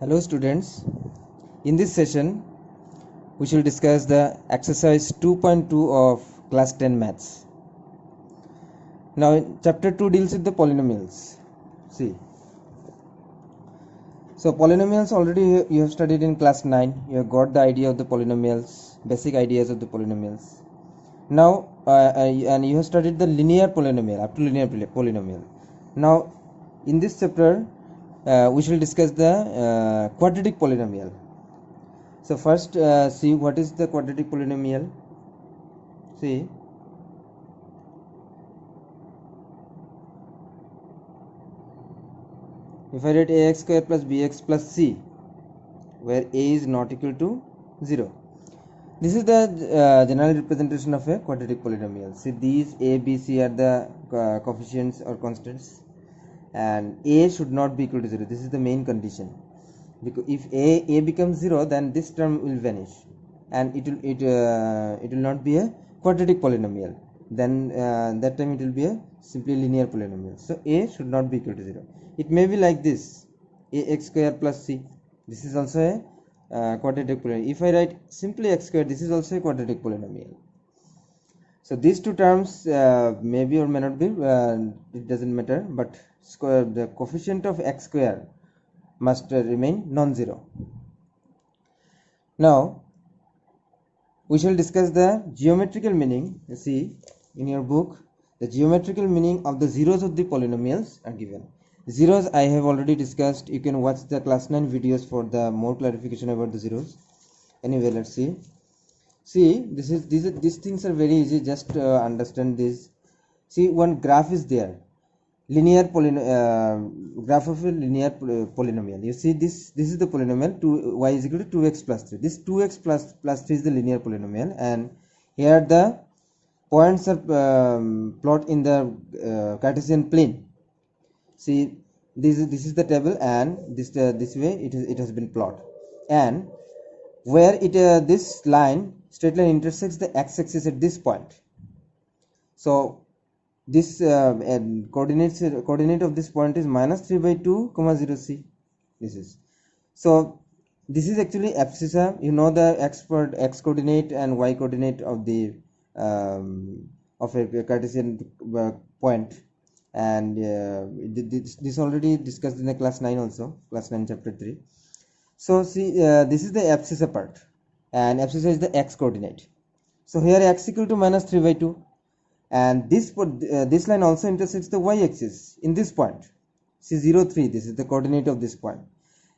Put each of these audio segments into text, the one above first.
Hello students, in this session we shall discuss the exercise 2.2 of class 10 maths. Now chapter 2 deals with the polynomials. See, so polynomials already you have studied in class 9. You have got the idea of the polynomials, basic ideas of the polynomials. Now and you have studied the linear polynomial, up to linear polynomial. Now in this chapter we shall discuss the quadratic polynomial. So first see what is the quadratic polynomial. See, if I write ax square plus bx plus c, where a is not equal to 0, this is the general representation of a quadratic polynomial. See, these a, b, c are the coefficients or constants, and a should not be equal to 0. This is the main condition, because if a becomes 0, then this term will vanish and it will not be a quadratic polynomial. Then that time it will be a simply linear polynomial. So a should not be equal to 0. It may be like this, ax square plus c. This is also a quadratic polynomial. If I write simply x square, this is also a quadratic polynomial. So these two terms may be or may not be, it doesn't matter, but the coefficient of x square must remain non-zero. Now we shall discuss the geometrical meaning. You see in your book, the geometrical meaning of the zeros of the polynomials are given. Zeros I have already discussed. You can watch the class 9 videos for the more clarification about the zeros. Anyway, let's see. See, these things are very easy. Just understand this. See, one graph is there. Linear graph of a linear polynomial. You see, this is the polynomial. Y is equal to 2x plus 3. This 2x plus 3 is the linear polynomial, and here the points are plot in the Cartesian plane. See, this is the table, and this way it has been plotted, and where this line, straight line, intersects the x-axis at this point. So this coordinate of this point is minus 3 by 2 comma 0 c. This is, so this is actually abscissa. You know the x coordinate and y coordinate of the of a Cartesian point, and this already discussed in the class 9 also, class 9 chapter 3. So see, this is the abscissa part, and abscissa is the x coordinate. So here x equal to minus 3 by 2, and this line also intersects the y axis in this point. See, 0, 3, this is the coordinate of this point,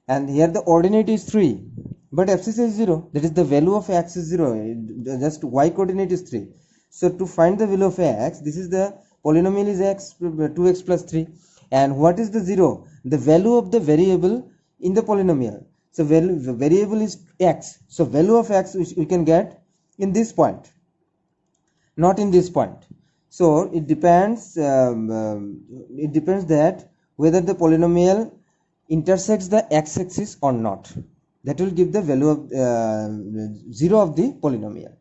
and here the ordinate is 3, but abscissa is 0. That is, the value of x is 0, just y coordinate is 3. So to find the value of x, this is the polynomial is x, 2x plus 3, and what is the 0? The value of the variable in the polynomial. So the variable is x, so value of x we can get in this point, not in this point. So it depends that whether the polynomial intersects the x-axis or not. That will give the value of 0 of the polynomial.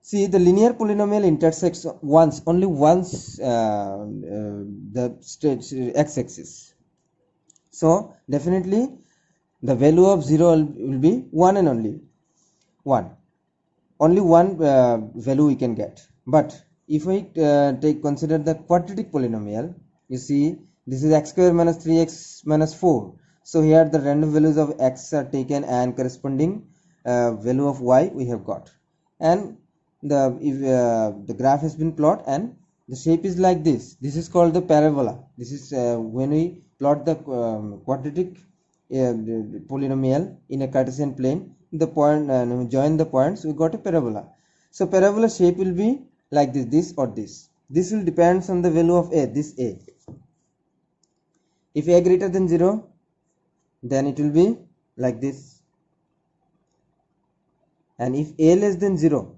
See, the linear polynomial intersects only once the x-axis. So definitely the value of 0 will be 1 and only 1. Only one value we can get. But if we consider the quadratic polynomial, you see, this is x square minus 3x minus 4. So here the random values of x are taken, and corresponding value of y we have got, and the graph has been plotted, and the shape is like this. This is called the parabola. This is when we plot the quadratic polynomial in a Cartesian plane, the point join the points, we got a parabola. So parabola shape will be like this or this. This will depends on the value of a, this a. If a greater than 0, then it will be like this, and if a less than 0,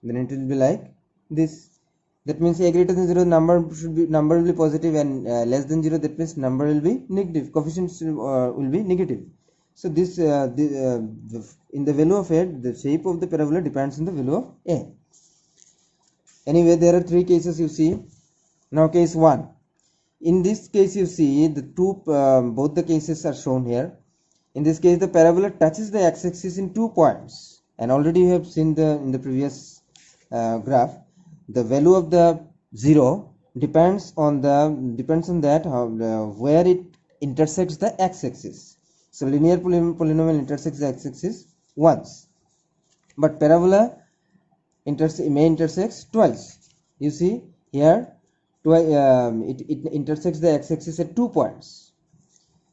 then it will be like this. That means a greater than 0, number will be positive, and less than 0, that means number will be negative, coefficients will be negative. So this in the value of a, the shape of the parabola depends on the value of a. Anyway, there are 3 cases you see. Now case 1. In this case, you see the both the cases are shown here. In this case, the parabola touches the x-axis in 2 points, and already you have seen in the previous graph, the value of the 0 depends on that where it intersects the x-axis. So linear polynomial intersects the x-axis once, but parabola may intersect twice. You see here, it intersects the x-axis at 2 points.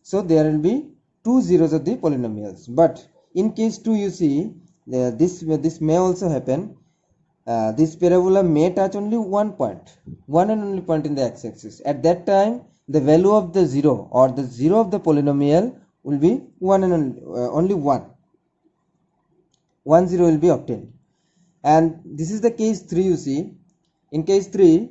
So there will be 2 zeros of the polynomials. But in case 2, you see this may also happen. This parabola may touch only one and only point in the x-axis. At that time, the value of the 0 or the 0 of the polynomial will be 1 and only 1. 1 0 will be obtained. And this is the case 3. You see, in case 3,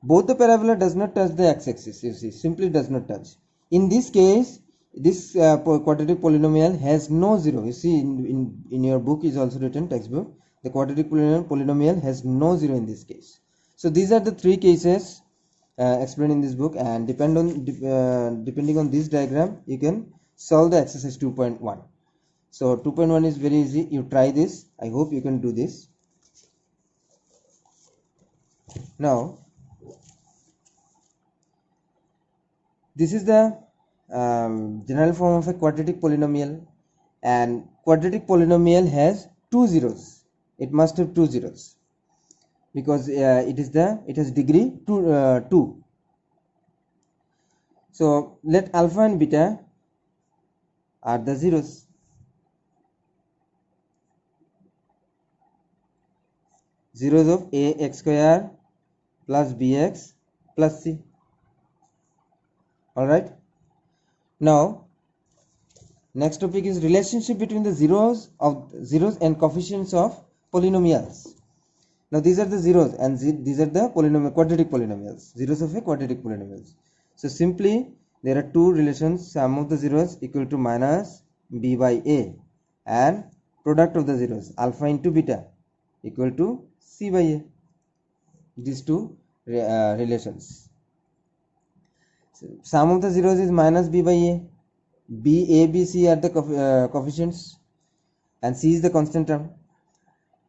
both the parabola does not touch the x-axis. You see, simply does not touch. In this case, this quadratic polynomial has no 0. You see, in your book is also written, textbook, the quadratic polynomial has no 0 in this case. So these are the 3 cases explained in this book, and depending on this diagram, you can solve the exercise 2.1. So 2.1 is very easy. You try this. I hope you can do this. Now, this is the general form of a quadratic polynomial, and quadratic polynomial has 2 zeros. It must have 2 zeros because it has degree 2. So let alpha and beta are the zeros. Zeros of ax square plus bx plus c. Alright. Now, next topic is relationship between the zeros and coefficients of polynomials. Now these are the zeros, and these are the quadratic polynomials. Zeros of a quadratic polynomials. So simply there are 2 relations. Sum of the zeros equal to minus b by a, and product of the zeros alpha into beta equal to c by a. These 2 relations. So sum of the zeros is minus b by a. B, C are the coefficients, and C is the constant term.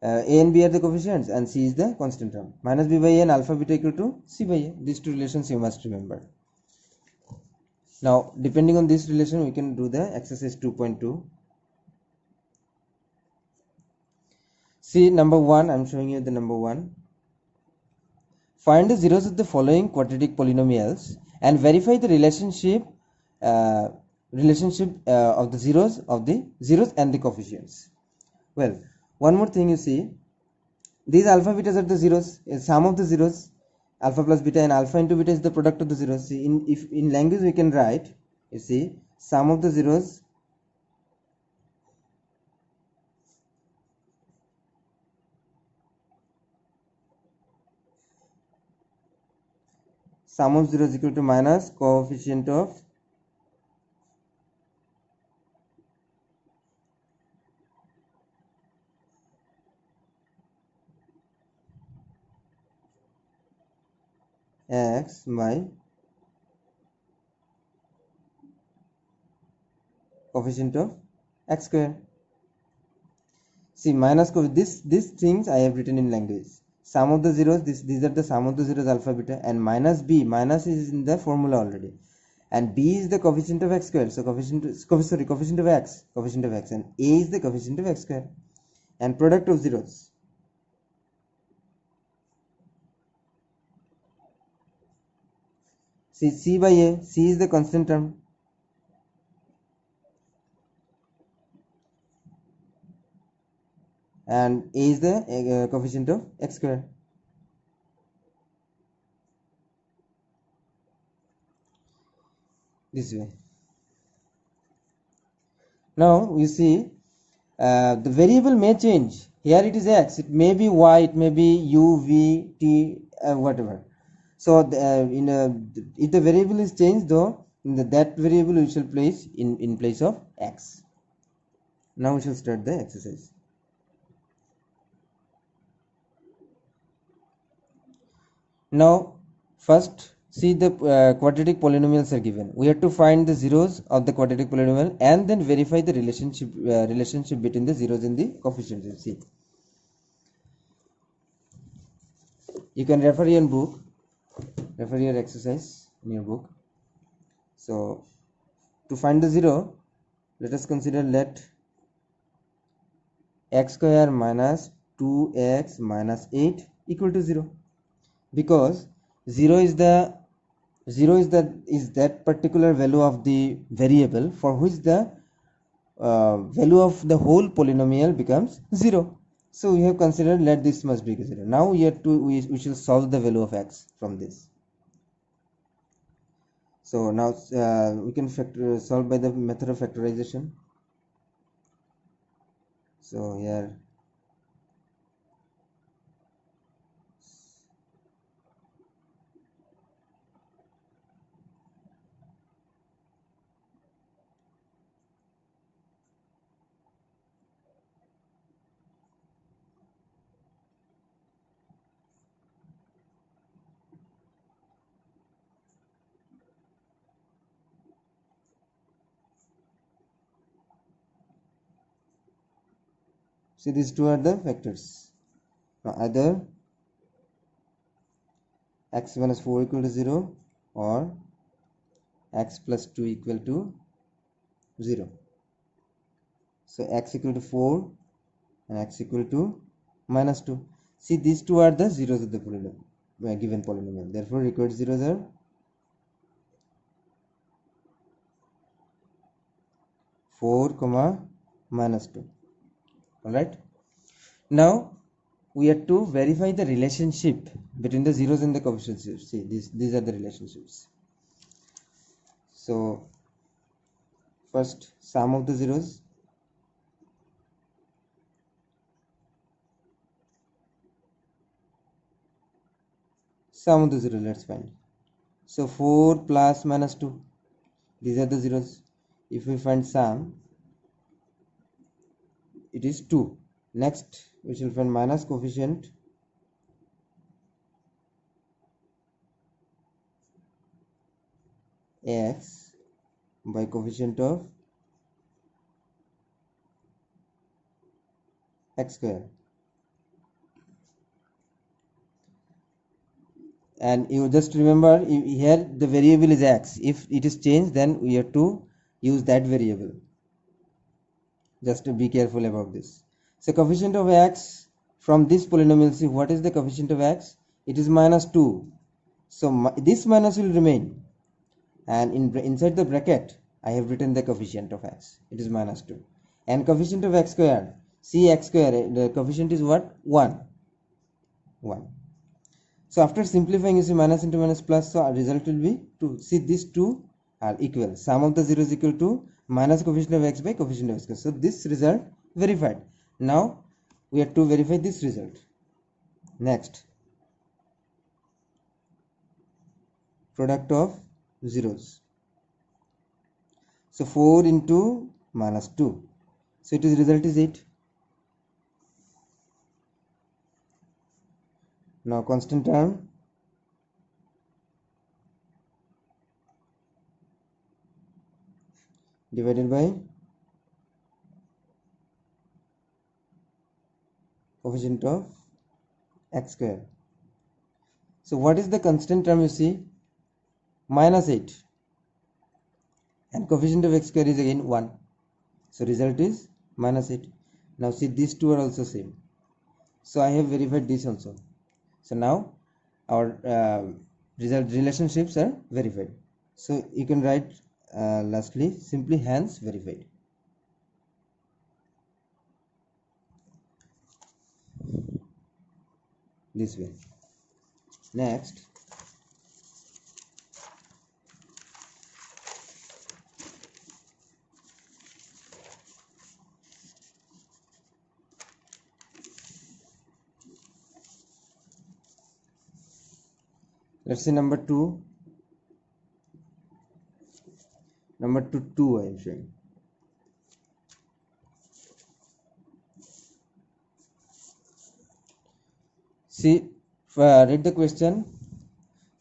A and B are the coefficients, and C is the constant term. Minus b by a and alpha beta equal to c by a. These 2 relations you must remember. Now, depending on this relation, we can do the exercise 2.2. See number 1. I am showing you the number 1. Find the zeros of the following quadratic polynomials and verify the relationship of the zeros and the coefficients. Well, one more thing, you see, these alpha betas are the zeros, sum of the zeros, alpha plus beta, and alpha into beta is the product of the zeros. See, in language we can write, you see, sum of the zeros equal to minus coefficient of x by coefficient of x square. See, minus these things I have written in language. Sum of the zeros, these are the sum of the zeros alpha beta, and minus b, minus is in the formula already, and b is the coefficient of x square. So coefficient of x, and a is the coefficient of x square, and product of zeros. See, c by a, c is the constant term, and a is the coefficient of x square. This way. Now you see, the variable may change. Here it is x, it may be y, it may be u, v, t, whatever. So if the variable is changed, though, that variable we shall place in place of x. Now we shall start the exercise. Now first See, the quadratic polynomials are given. We have to find the zeros of the quadratic polynomial and then verify the relationship between the zeros and the coefficients. See, you can refer your book, refer your exercise in your book. So to find the zero, let us consider let x square minus 2x minus 8 equal to 0, because 0 is that particular value of the variable for which the value of the whole polynomial becomes 0. So we have considered let this must be 0. Now we shall solve the value of x from this. So now we can solve by the method of factorization. So here see, these two are the factors. Now either x minus 4 equal to 0 or x plus 2 equal to 0. So x equal to 4 and x equal to minus 2. See, these two are the zeros of the polynomial, given polynomial. Therefore required zeros are 4 comma minus 2. Alright, now we have to verify the relationship between the zeros and the coefficients. See, these are the relationships. So first, sum of the zeros, sum of the zeros, let's find. So 4 plus minus 2, these are the zeros. If we find sum, it is 2. Next we shall find minus coefficient x by coefficient of x square, and you just remember here the variable is x. If it is changed, then we have to use that variable. Just to be careful about this. So coefficient of x from this polynomial, see what is the coefficient of x? It is minus 2. So this minus will remain, and inside the bracket I have written the coefficient of x. It is minus 2. And coefficient of x square, see x square, the coefficient is what? 1. So after simplifying, you see minus into minus plus, so our result will be 2. See, these two are equal. Sum of the zeros is equal to minus coefficient of x by coefficient of x square. So this result verified. Now we have to verify this result. Next, product of zeros. So 4 into minus 2. So it is result is 8. Now constant term, divided by coefficient of x square. So what is the constant term? You see, minus 8, and coefficient of x square is again 1. So result is minus 8. Now see, these two are also same. So I have verified this also. So now our relationships are verified. So you can write lastly simply hence verified. This way. Next, let's say number 2. Number 2 I am showing. See, read the question.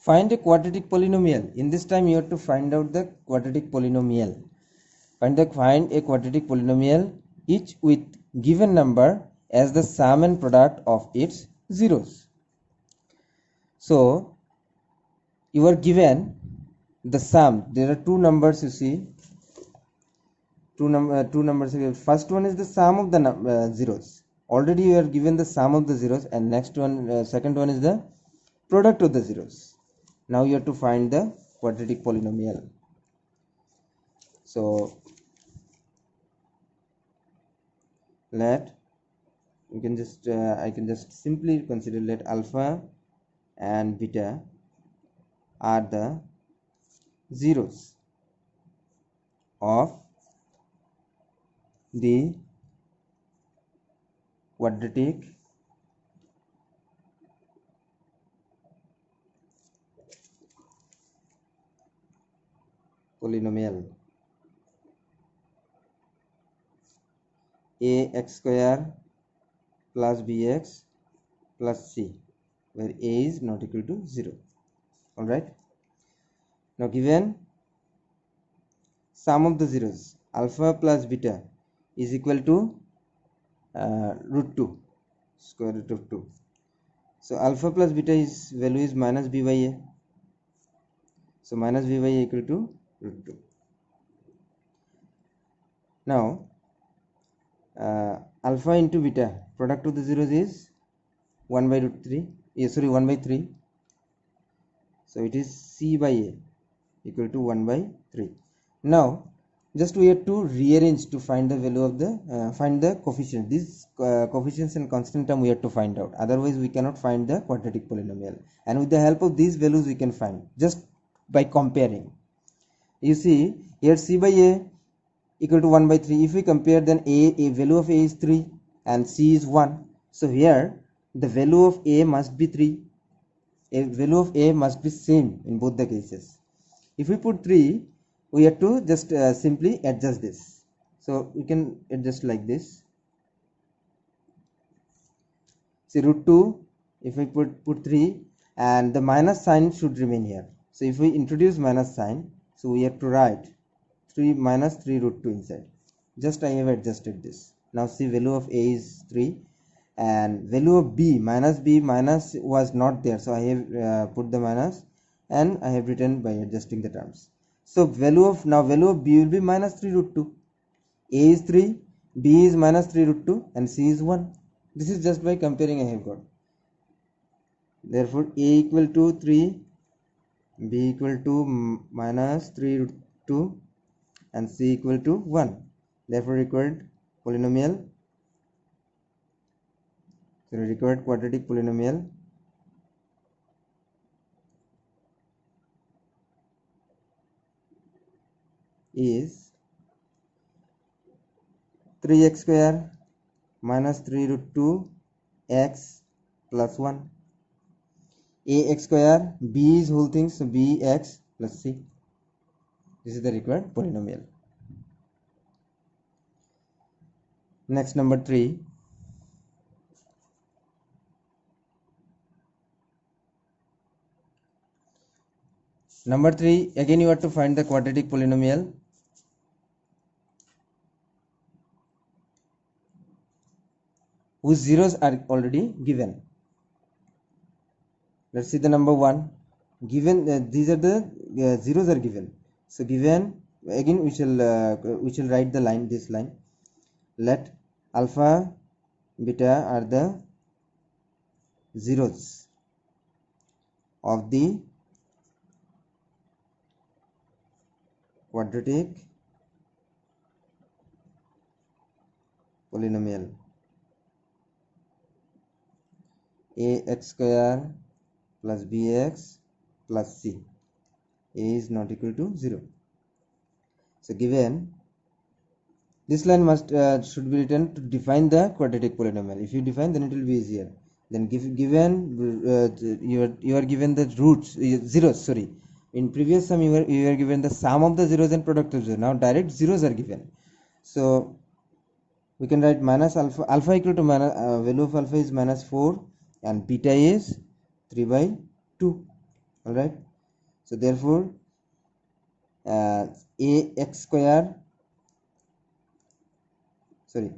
Find a quadratic polynomial. In this time you have to find out the quadratic polynomial. Find a quadratic polynomial each with given number as the sum and product of its zeros. So you are given the sum. There are two numbers, you see, two numbers. First one is the sum of the zeros. Already you are given the sum of the zeros, and next one, second one is the product of the zeros. Now you have to find the quadratic polynomial. So let we can just I can just simply consider let alpha and beta are the zeros of the quadratic polynomial ax square plus bx plus c, where a is not equal to 0. All right, now given sum of the zeros alpha plus beta is equal to root 2, square root of 2. So alpha plus beta is value is minus b by a. So minus b by a equal to root 2. Now alpha into beta product of the zeros is 1 by root 3. 1 by 3. So it is c by a equal to 1 by 3. Now just we have to rearrange to find the value of the find the coefficient. These coefficients and constant term we have to find out, otherwise we cannot find the quadratic polynomial, and with the help of these values we can find just by comparing. You see here c by a equal to 1 by 3. If we compare, then a value of a is 3 and c is 1. So here the value of a must be 3. A value of a must be same in both the cases. If we put 3, we have to just simply adjust this. So we can adjust like this. See root 2, if we put 3, and the minus sign should remain here. So if we introduce minus sign, so we have to write 3 minus 3 root 2 inside. Just I have adjusted this. Now see value of a is 3 and value of b minus was not there, so I have put the minus and I have written by adjusting the terms. So value of b will be minus 3 root 2. A is 3, b is minus 3 root 2 and c is 1. This is just by comparing I have got. Therefore a equal to 3, b equal to minus 3 root 2 and c equal to 1. Therefore required quadratic polynomial is 3x square minus 3 root 2 x plus 1. Ax square, b is whole thing, so bx plus c. This is the required polynomial. Next, number 3. Number 3, again you have to find the quadratic polynomial whose zeros are already given. Let's see the number 1. Given these are the zeros are given. So given, again we shall write the line, this line. Let alpha beta are the zeros of the quadratic polynomial ax square plus bx plus c. A is not equal to 0. So given, this line must should be written to define the quadratic polynomial. If you define, then it will be easier. Then given you are given the roots zeros. Sorry, in previous sum you were given the sum of the zeros and product of zeros. Now direct zeros are given. So we can write minus alpha equal to minus value of alpha is minus 4 and beta is 3 by 2. All right. So therefore a x square, sorry,